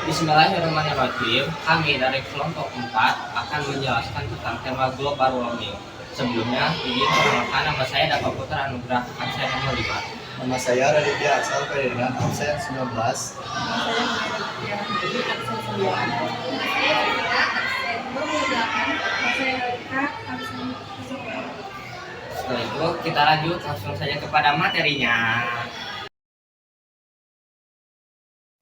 Bismillahirrahmanirrahim. Kami dari kelompok 4 akan menjelaskan tentang tema global warming. Sebelumnya, izin perkenalkan nama saya Dapat Putra Anugrah, absen nomor 5. Nama saya Raditya Asal dengan absen 19. Setelah itu, kita lanjut langsung saja kepada materinya.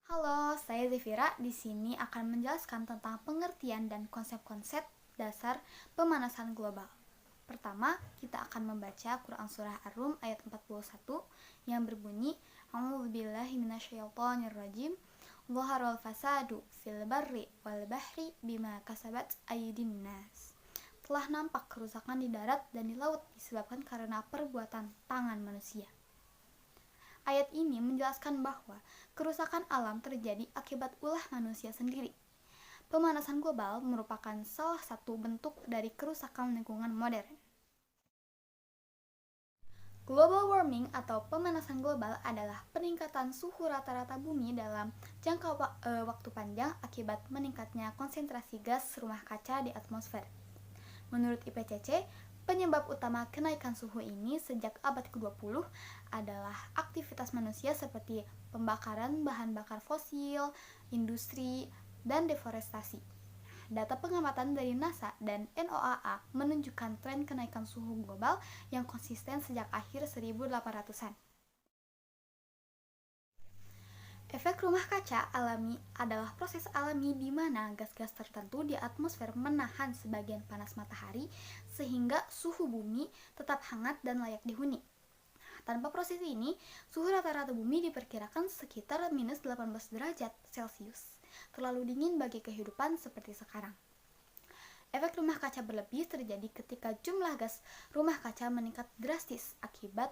Halo, saya Zefira. Di sini akan menjelaskan tentang pengertian dan konsep-konsep dasar pemanasan global. Pertama, kita akan membaca Quran Surah Ar-Rum ayat 41 yang berbunyi A'udzubillahi minasyaitonirrajim. Dhaharal fasadu fil barri wal bahri bima kasabat aydin nas. Telah nampak kerusakan di darat dan di laut disebabkan karena perbuatan tangan manusia. Ayat ini menjelaskan bahwa kerusakan alam terjadi akibat ulah manusia sendiri. Pemanasan global merupakan salah satu bentuk dari kerusakan lingkungan modern. Global warming atau pemanasan global adalah peningkatan suhu rata-rata bumi dalam jangka waktu panjang akibat meningkatnya konsentrasi gas rumah kaca di atmosfer. Menurut IPCC, penyebab utama kenaikan suhu ini sejak abad ke-20 adalah aktivitas manusia seperti pembakaran bahan bakar fosil, industri, dan deforestasi. Data pengamatan dari NASA dan NOAA menunjukkan tren kenaikan suhu global yang konsisten sejak akhir 1800-an. Efek rumah kaca alami adalah proses alami di mana gas-gas tertentu di atmosfer menahan sebagian panas matahari sehingga suhu bumi tetap hangat dan layak dihuni. Tanpa proses ini, suhu rata-rata bumi diperkirakan sekitar minus 18 derajat Celcius, terlalu dingin bagi kehidupan seperti sekarang. Efek rumah kaca berlebih terjadi ketika jumlah gas rumah kaca meningkat drastis akibat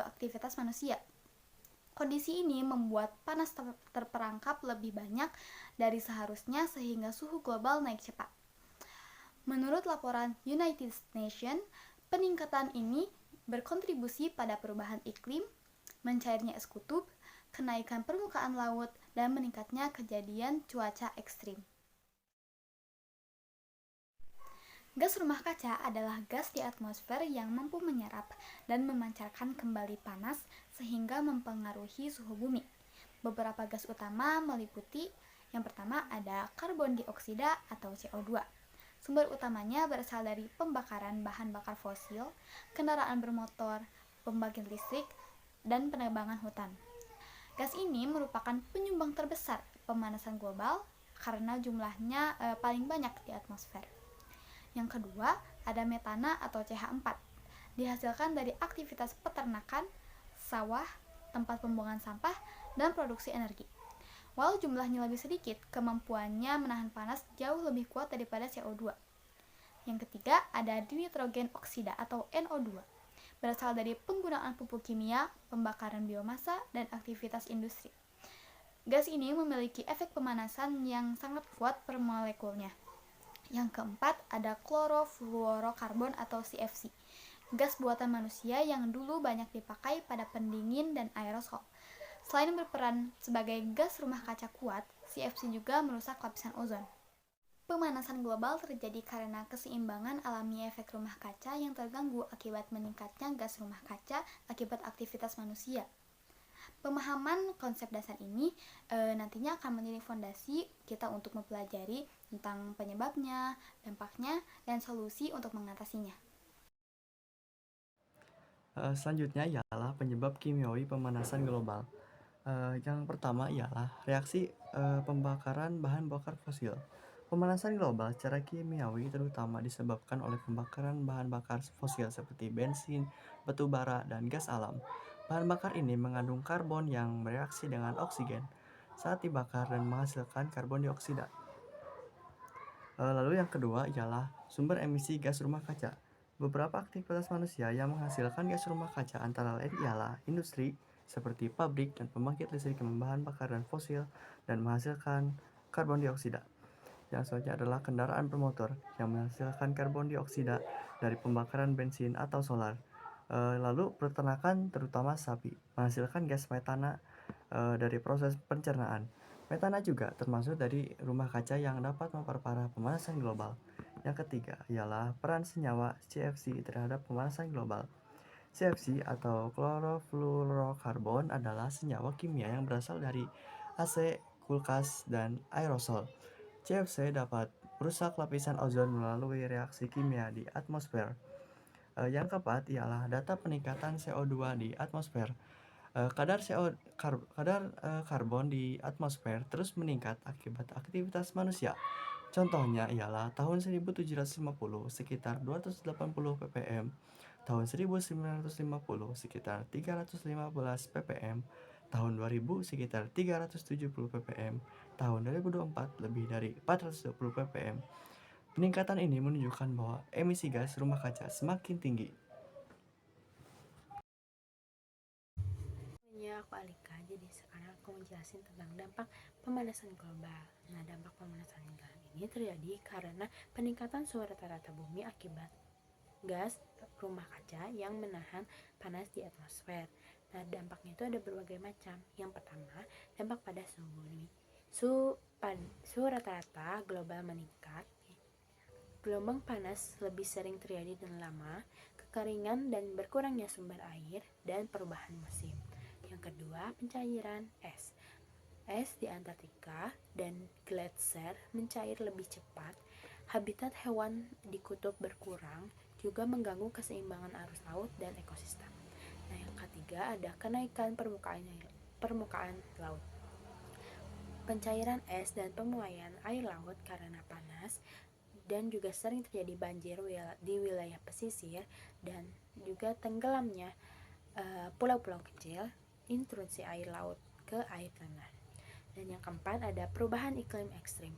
aktivitas manusia. Kondisi ini membuat panas terperangkap lebih banyak dari seharusnya sehingga suhu global naik cepat. Menurut laporan United Nations, peningkatan ini berkontribusi pada perubahan iklim, mencairnya es kutub, kenaikan permukaan laut, dan meningkatnya kejadian cuaca ekstrim. Gas rumah kaca adalah gas di atmosfer yang mampu menyerap dan memancarkan kembali panas sehingga mempengaruhi suhu bumi. Beberapa gas utama meliputi yang pertama ada karbon dioksida atau CO2. Sumber utamanya berasal dari pembakaran bahan bakar fosil, kendaraan bermotor, pembangkit listrik, dan penebangan hutan. Gas ini merupakan penyumbang terbesar pemanasan global karena jumlahnya paling banyak di atmosfer. Yang kedua, ada metana atau CH4, dihasilkan dari aktivitas peternakan, sawah, tempat pembuangan sampah, dan produksi energi. Walau jumlahnya lebih sedikit, kemampuannya menahan panas jauh lebih kuat daripada CO2. Yang ketiga, ada dinitrogen oksida atau NO2, berasal dari penggunaan pupuk kimia, pembakaran biomasa, dan aktivitas industri. Gas ini memiliki efek pemanasan yang sangat kuat per molekulnya. Yang keempat, ada klorofluorokarbon atau CFC, gas buatan manusia yang dulu banyak dipakai pada pendingin dan aerosol. Selain berperan sebagai gas rumah kaca kuat, CFC juga merusak lapisan ozon. Pemanasan global terjadi karena keseimbangan alami efek rumah kaca yang terganggu akibat meningkatnya gas rumah kaca akibat aktivitas manusia. Pemahaman konsep dasar ini nantinya akan menjadi fondasi kita untuk mempelajari tentang penyebabnya, dampaknya, dan solusi untuk mengatasinya. Selanjutnya ialah penyebab kimiawi pemanasan global. Yang pertama ialah reaksi pembakaran bahan bakar fosil. Pemanasan global secara kimiawi terutama disebabkan oleh pembakaran bahan bakar fosil seperti bensin, batu bara, dan gas alam. Bahan bakar ini mengandung karbon yang bereaksi dengan oksigen saat dibakar dan menghasilkan karbon dioksida. Lalu yang kedua ialah sumber emisi gas rumah kaca. Beberapa aktivitas manusia yang menghasilkan gas rumah kaca antara lain ialah industri, seperti pabrik dan pembangkit listrik yang bahan bakar dan fosil dan menghasilkan karbon dioksida. Yang selanjutnya adalah kendaraan bermotor yang menghasilkan karbon dioksida dari pembakaran bensin atau solar. Lalu peternakan terutama sapi menghasilkan gas metana dari proses pencernaan. Metana juga termasuk dari rumah kaca yang dapat memperparah pemanasan global. Yang ketiga ialah peran senyawa CFC terhadap pemanasan global. CFC atau klorofluorokarbon adalah senyawa kimia yang berasal dari AC, kulkas, dan aerosol. CFC dapat merusak lapisan ozon melalui reaksi kimia di atmosfer. Yang keempat ialah data peningkatan CO2 di atmosfer. Kadar karbon di atmosfer terus meningkat akibat aktivitas manusia. Contohnya ialah tahun 1750 sekitar 280 ppm, tahun 1950 sekitar 315 ppm, tahun 2000 sekitar 370 ppm, tahun 2024 lebih dari 420 ppm. Peningkatan ini menunjukkan bahwa emisi gas rumah kaca semakin tinggi. Aku Alika, jadi sekarang aku mau jelasin tentang dampak pemanasan global. Nah, dampak pemanasan global ini terjadi karena peningkatan suhu rata-rata bumi akibat gas rumah kaca yang menahan panas di atmosfer. Nah, dampaknya itu ada berbagai macam. Yang pertama, dampak pada suhu bumi. Suhu rata-rata global meningkat. Gelombang panas lebih sering terjadi dan lama, kekeringan dan berkurangnya sumber air, dan perubahan musim. Yang kedua, pencairan es. Es di Antartika dan gletser mencair lebih cepat. Habitat hewan di kutub berkurang, juga mengganggu keseimbangan arus laut dan ekosistem. Nah, yang ketiga ada kenaikan permukaan laut. Pencairan es dan pemuaian air laut karena panas dan juga sering terjadi banjir di wilayah pesisir dan juga tenggelamnya pulau-pulau kecil, intrusi air laut ke air tanah. Dan yang keempat ada perubahan iklim ekstrim.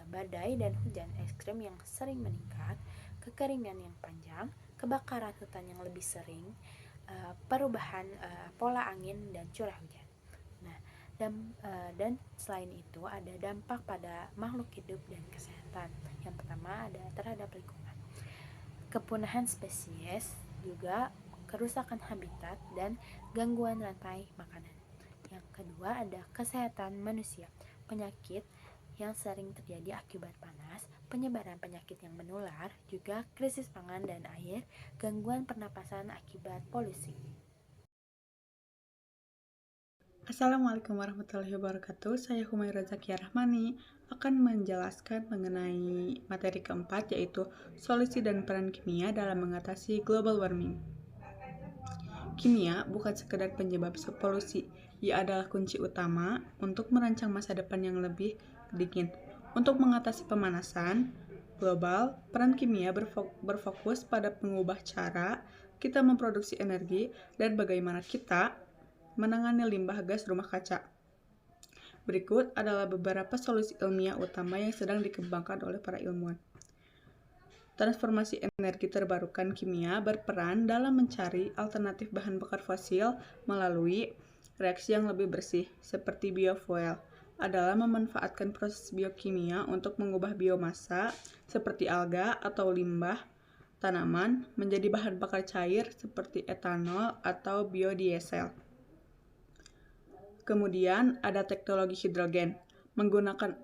Badai dan hujan ekstrim yang sering meningkat, kekeringan yang panjang, kebakaran hutan yang lebih sering, perubahan pola angin dan curah hujan. Nah, dan selain itu ada dampak pada makhluk hidup dan kesehatan. Yang pertama ada terhadap lingkungan, kepunahan spesies, juga kerusakan habitat dan gangguan rantai makanan. Yang kedua ada kesehatan manusia, penyakit yang sering terjadi akibat panas, penyebaran penyakit yang menular, juga krisis pangan dan air, gangguan pernapasan akibat polusi. Assalamualaikum warahmatullahi wabarakatuh. Saya Humaira Zakia Rahmani akan menjelaskan mengenai materi keempat, yaitu solusi dan peran kimia dalam mengatasi global warming. Kimia bukan sekedar penyebab polusi, ia adalah kunci utama untuk merancang masa depan yang lebih dingin. Untuk mengatasi pemanasan global, peran kimia berfokus pada mengubah cara kita memproduksi energi dan bagaimana kita menangani limbah gas rumah kaca. Berikut adalah beberapa solusi ilmiah utama yang sedang dikembangkan oleh para ilmuwan. Transformasi energi terbarukan kimia berperan dalam mencari alternatif bahan bakar fosil melalui reaksi yang lebih bersih, seperti biofuel, adalah memanfaatkan proses biokimia untuk mengubah biomasa seperti alga atau limbah tanaman menjadi bahan bakar cair seperti etanol atau biodiesel. Kemudian ada teknologi hidrogen, menggunakan